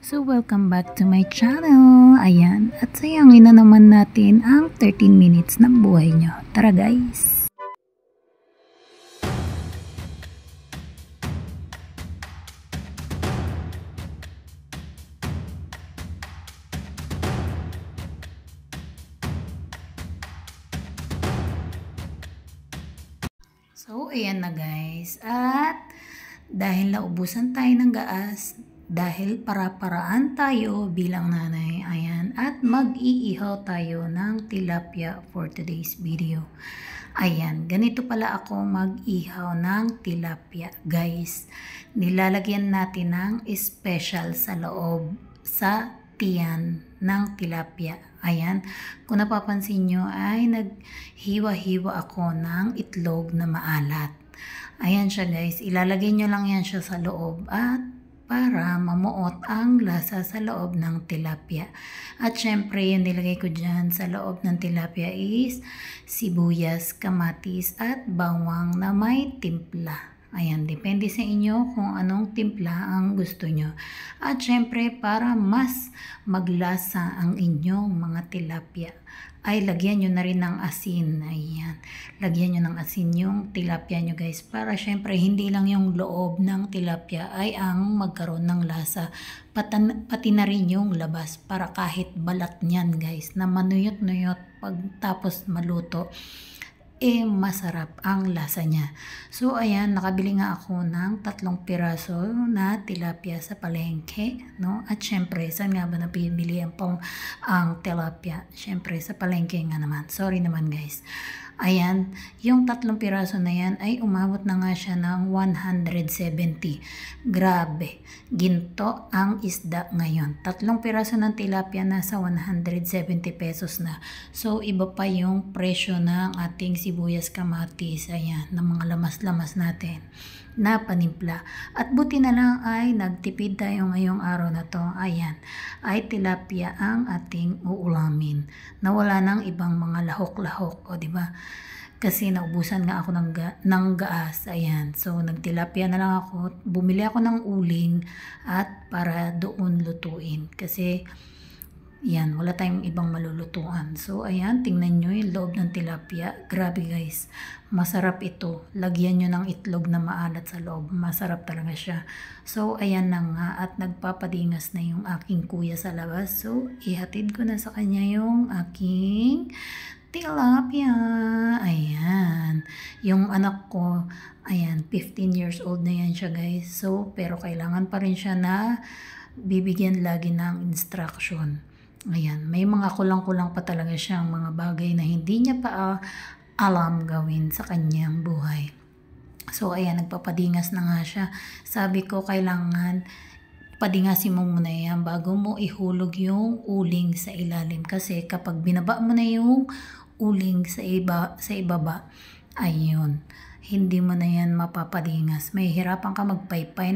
So, welcome back to my channel. Ayan, at sayangin na naman natin ang 13 minutes ng buhay nyo. Tara guys! So, ayan na guys. At dahil naubusan tayo ng gas, dahil para-paraan tayo bilang nanay, ayan, at mag-iihaw tayo ng tilapia for today's video. Ayan, ganito pala ako mag-ihaw ng tilapia, guys. Nilalagyan natin ng special sa loob, sa tiyan ng tilapia. Ayan, kung napapansin nyo ay naghiwa-hiwa ako ng itlog na maalat. Ayan siya guys, ilalagay nyo lang yan siya sa loob at para mamuot ang lasa sa loob ng tilapia. At syempre yung nilagay ko dyan sa loob ng tilapia is sibuyas, kamatis at bawang na may timpla. Ayan, depende sa inyo kung anong timpla ang gusto nyo. At syempre, para mas maglasa ang inyong mga tilapia, ay lagyan nyo na rin ng asin. Ayan, lagyan nyo ng asin yung tilapia nyo guys. Para syempre, hindi lang yung loob ng tilapia ay ang magkaroon ng lasa. Pati na rin yung labas para kahit balat nyan guys, na manuyot-nuyot pagtapos maluto, masarap ang lasa niya. So ayan, nakabili nga ako ng 3 piraso na tilapia sa palengke, no? At syempre, saan nga ba napibili ang tilapia? Syempre sa palengke nga naman. Sorry naman guys. Ayan, yung 3 piraso na yan ay umabot na nga siya ng 170. Grabe, ginto ang isda ngayon. 3 piraso ng tilapia nasa 170 pesos na. So, iba pa yung presyo ng ating sibuyas, kamatis, ayan, ng mga lamas-lamas natin na panimpla. At buti na lang ay nagtipid tayo ngayong araw na to. Ayan, ay tilapia ang ating uulamin. Nawala ng ibang mga lahok-lahok, o diba? Kasi naubusan nga ako ng gas. Ayan, so nagtilapia na lang ako. Bumili ako ng uling at para doon lutuin. Kasi yan, wala tayong ibang malulutuan. So, ayan, tingnan nyo yung loob ng tilapia. Grabe guys, masarap ito. Lagyan nyo ng itlog na maalat sa loob. Masarap talaga siya. So, ayan na nga at nagpapadingas na yung aking kuya sa labas. So, ihatid ko na sa kanya yung aking tilapia. Ayan. Yung anak ko, ayan, 15 years old na yan siya guys. So, pero kailangan pa rin siya na bibigyan lagi ng instruction. Ayan, may mga kulang-kulang pa talaga siyang mga bagay na hindi niya pa alam gawin sa kanyang buhay. So, ayan, nagpapadingas na nga siya. Sabi ko, kailangan padingasin mo muna yan bago mo ihulog yung uling sa ilalim. Kasi kapag binaba mo na yung uling sa ibaba, ayun, hindi mo na yan mapapadingas. May hirapan ka magpaypay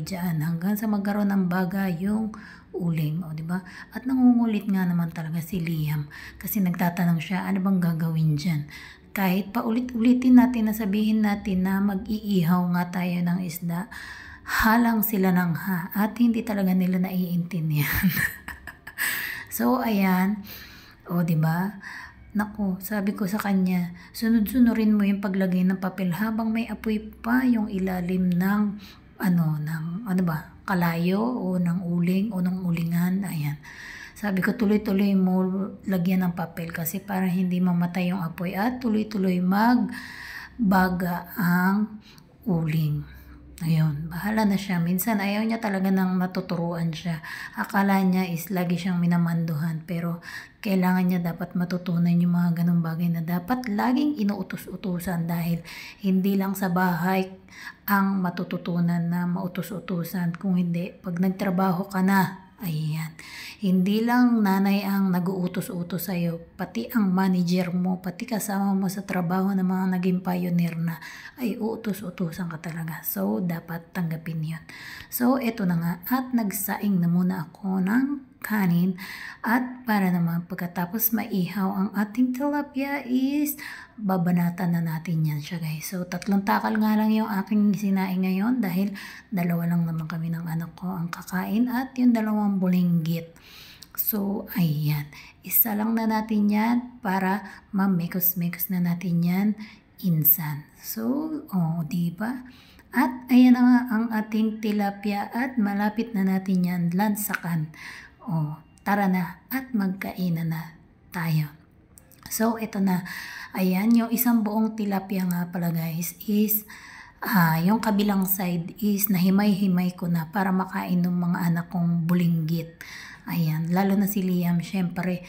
dyan hanggang sa magkaroon ng baga yung uling, o diba? At nangungulit nga naman talaga si Liam kasi nagtatanong siya, ano bang gagawin dyan? Kahit pa ulit-ulitin natin na sabihin natin na mag-iihaw nga tayo ng isda, halang sila ng at hindi talaga nila naiintindihan. So ayan, o diba? Naku, sabi ko sa kanya, sunod-sunurin mo yung paglagay ng papel habang may apoy pa yung ilalim ng kalayo o ng uling o ng ulingan. Ayan. Sabi ko, tuloy-tuloy mo lagyan ng papel kasi para hindi mamatay yung apoy at tuloy-tuloy magbaga ang uling. Ayun, bahala na siya. Minsan ayaw niya talaga nang matuturuan siya. Akala niya is lagi siyang minamanduhan. Pero kailangan niya dapat matutunan yung mga ganong bagay na dapat laging inuutos-utusan. Dahil hindi lang sa bahay ang matututunan na mautos-utusan. Kung hindi, pag nagtrabaho ka na, ayan, hindi lang nanay ang nag-uutos-utos sa'yo, pati ang manager mo, pati kasama mo sa trabaho ng mga naging pioneer na, ay uutos-utusan ka talaga. So, dapat tanggapin yun. So, eto na nga, at nagsaing na muna ako ng kanin. At para naman pagkatapos maihaw ang ating tilapia is babanatan na natin yan siya guys. So 3 takal nga lang yung aking sinaing ngayon dahil 2 lang naman kami ng anak ko ang kakain at yung 2 bulinggit. So ayan, isa lang na natin yan para mamekos-mekos na natin yan insan. So diba? At ayan na nga ang ating tilapia at malapit na natin yan lansakan. Tara na at magkainan na tayo. So ito na, ayan yung isang buong tilapia nga pala guys is yung kabilang side is nahimay-himay ko na para makain ng mga anak kong bulinggit. Ayan, lalo na si Liam, syempre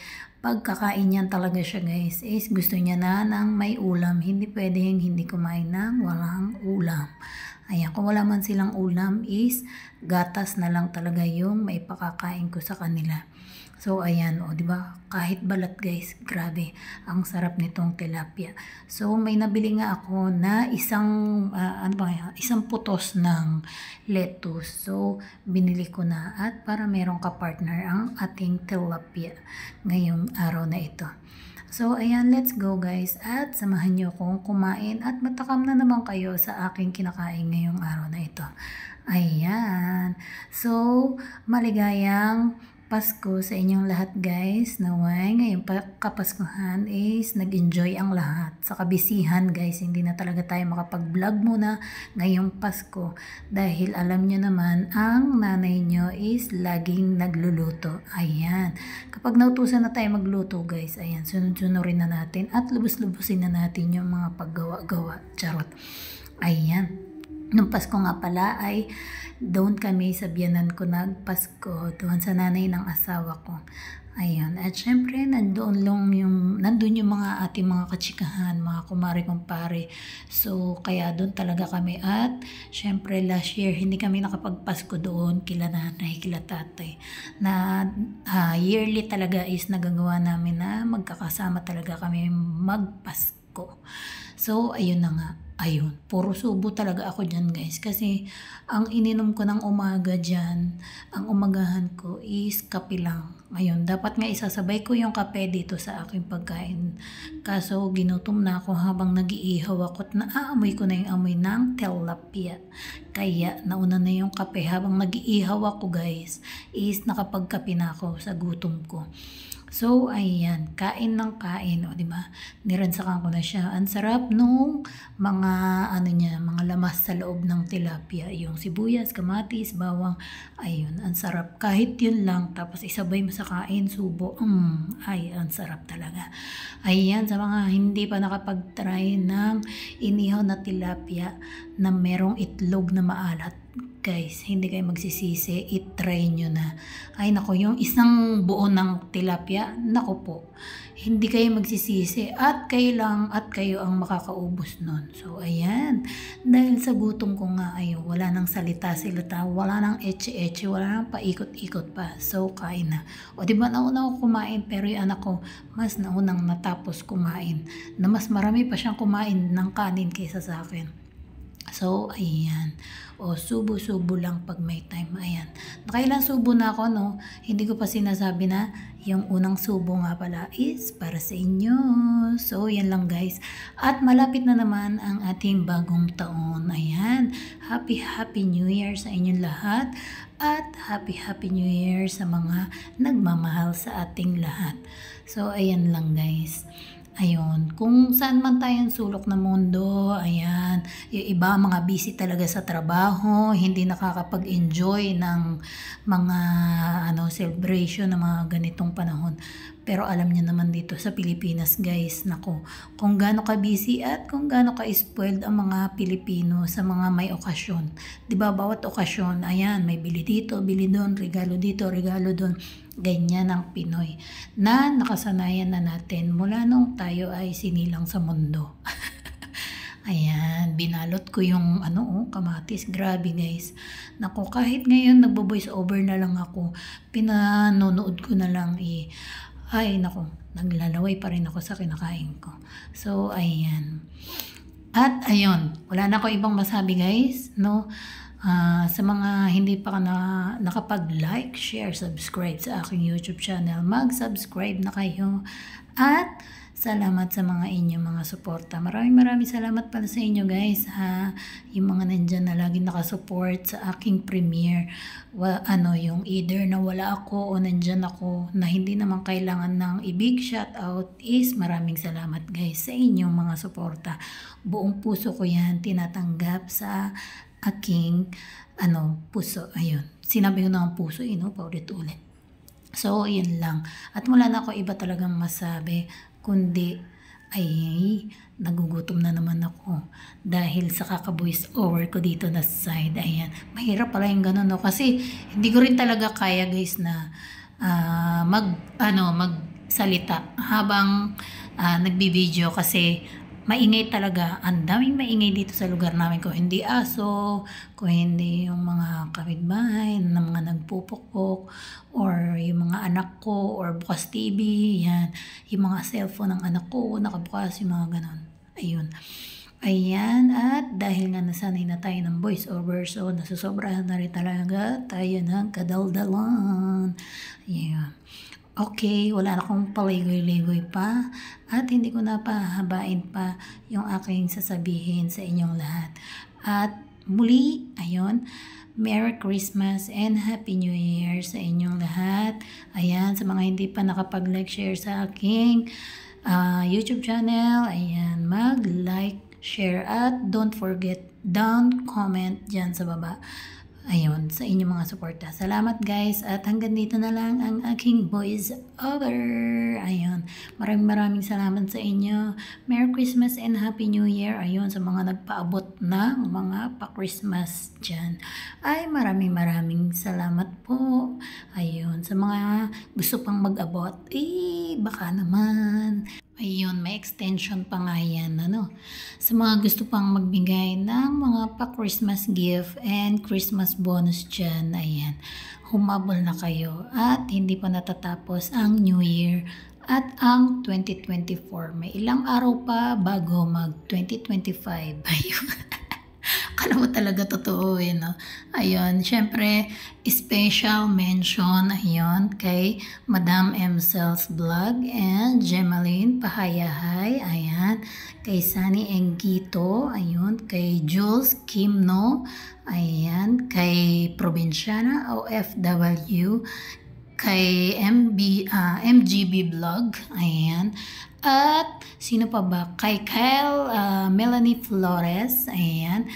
pagkakain niyan talaga siya guys is gusto niya na ng may ulam, hindi pwedeng hindi kumain ng walang ulam. Ayan, kung wala man silang ulam is gatas na lang talaga yung may pakakain ko sa kanila. So ayan, diba? Kahit balat guys, grabe, ang sarap nitong tilapia. So may nabili nga ako na isang putos ng lettuce. So binili ko na at para merong ka-partner ang ating tilapia ngayong araw na ito. So ayan, let's go guys at samahan niyo akong kumain at matakam na naman kayo sa aking kinakain ngayong araw na ito. Ayan, so maligayang Pasko sa inyong lahat guys. Naway ngayong kapaskuhan is nag-enjoy ang lahat. Sa kabisihan guys, hindi na talaga tayo makapag-vlog muna ngayong Pasko dahil alam nyo naman ang nanay nyo is laging nagluluto. Ayan, kapag nautusan na tayo magluto guys, ayan, sunod-sunurin na natin at lubos-lubusin na natin yung mga paggawa-gawa. Charot. Ayan, nung Pasko nga pala ay doon kami sa biyanan ko nagpasko, doon sa nanay ng asawa ko. Ayun, at syempre nandun yung mga ating mga katsikahan, mga kumare-kumpare. So kaya doon talaga kami at syempre last year hindi kami nakapagpasko doon kila nanay, kila tatay. Na yearly talaga is nagagawa namin na magkakasama talaga kami magpasko. So ayun na nga. Ayun, puro subo talaga ako dyan guys kasi ang ininom ko ng umaga dyan, ang umagahan ko is kape lang. Ayun, dapat nga isasabay ko yung kape dito sa aking pagkain. Kaso ginutom na ako habang nag-iihaw ako at naaamoy ko na yung amoy ng tilapia. Kaya nauna na yung kape habang nag-iihaw ako guys is nakapagkape na ako sa gutom ko. So, ayan, kain ng kain, diba? Niransakan ko na siya. Ang sarap nung mga, mga lamas sa loob ng tilapia. Yung sibuyas, kamatis, bawang, ayun, ang sarap. Kahit yun lang, tapos isabay mo sa kain, subo, ay, ang sarap talaga. Ayan, sa mga hindi pa nakapag-try ng inihaw na tilapia na merong itlog na maalat, guys, hindi kayo magsisisi, i-try nyo na. Ay nako, yung isang buo ng tilapia, nako po, hindi kayo magsisisi at kayo ang makakaubos nun. So ayan, dahil sa gutom ko nga, wala nang salita-silita, wala nang eche-eche, wala nang paikot-ikot pa. So kain na. O diba nauna ako kumain pero yung anak ko mas naunang natapos kumain, na mas marami pa siyang kumain ng kanin kaysa sa akin. So, ayan. Subo-subo lang pag may time. Ayan. Nakailang subo na ako, no? Hindi ko pa sinasabi na yung unang subo nga pala is para sa inyo. So, yan lang guys. At malapit na naman ang ating bagong taon. Ayan. Happy New Year sa inyong lahat. At Happy New Year sa mga nagmamahal sa ating lahat. So, ayan lang guys. Ayun, kung saan man tayong sulok ng mundo, ayan, yung iba mga busy talaga sa trabaho, hindi nakakapag-enjoy ng mga celebration ng mga ganitong panahon. Pero alam niyo naman dito sa Pilipinas guys, nako, kung gaano ka busy at kung gaano ka spoiled ang mga Pilipino sa mga may okasyon. 'Di ba bawat okasyon, ayan, may bili dito, bili doon, regalo dito, regalo doon. Ganyan ang Pinoy na nakasanayan na natin mula nung tayo ay sinilang sa mundo. Ayan, binalot ko yung kamatis. Grabe guys. Naku, kahit ngayon nagbo-voice over na lang ako, pinanonood ko na lang ay naku, naglalaway pa rin ako sa kinakain ko. So, ayan. At ayun, wala na ako ibang masabi guys, no? Sa mga hindi pa nakapag-like, share, subscribe sa aking YouTube channel, mag-subscribe na kayo. At salamat sa mga inyong mga suporta. Maraming salamat pala sa inyo guys ha. Yung mga nandyan na lagi nakasupport sa aking premiere. Yung either na wala ako o nandyan ako na hindi naman kailangan ng i-big shout out is maraming salamat guys sa inyong mga suporta. Buong puso ko yan tinatanggap sa aking puso. Ayun. Sinabi ko na ang puso, paulit-ulit. So, yun lang. At wala na ako iba talagang masabi, kundi ay nagugutom na naman ako dahil sa kaka-voice over ko dito na side. Ayan. Mahirap pala yung ganun, no? Kasi hindi ko rin talaga kaya guys na magsalita habang nagbibideo kasi maingay talaga. Ang daming maingay dito sa lugar namin. Kung hindi aso, kung hindi yung mga kapitbahay na mga nagpupukpok, or yung mga anak ko, or bukas TV, yan. Yung mga cellphone ng anak ko, nakabukas, yung mga ganon. Ayun. Ayan, at dahil nga nasanay na tayo ng voice over, so nasusobrahan na rin talaga tayo ng kadaldalan. Ayan. Okay, wala na akong paligoy-ligoy pa at hindi ko na pahabain pa yung aking sasabihin sa inyong lahat. At muli, ayun, Merry Christmas and Happy New Year sa inyong lahat. Ayan, sa mga hindi pa nakapag-like, share sa aking YouTube channel, ayan, mag-like, share at don't forget, don't comment dyan sa baba. Ayun, sa inyong mga suporta. Salamat guys at hanggang dito na lang ang aking voice over. Ayun, maraming salamat sa inyo. Merry Christmas and Happy New Year. Ayun, sa mga nagpaabot ng mga pa-Christmas dyan. Ay, maraming salamat po. Ayun, sa mga gusto pang mag-abot, baka naman. Ayun, may extension pa nga yan, Sa mga gusto pang magbigay ng mga pa-Christmas gift and Christmas bonus dyan, ayan, humabol na kayo at hindi pa natatapos ang New Year at ang 2024. May ilang araw pa bago mag-2025. Ayun. Akala mo talaga totoo no? Ayun, syempre, special mention, ayun, kay Madam Emcel's Vlog and Gemaline Pahayahay, ayan, kay Sunny Engito, ayun, kay Jules Kimno, ayan, kay Provinciana OFW, kay MGB Vlog, ayan, at sino pa ba? Kay Kyle Melanie Flores, ayan,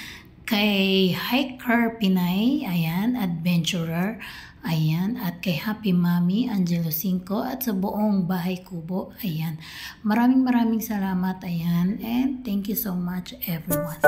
kay Hiker Pinay, ayan, Adventurer, ayan, at kay Happy Mami Angelo 5 at sa buong Bahay Kubo, ayan. Maraming salamat, ayan, and thank you so much everyone.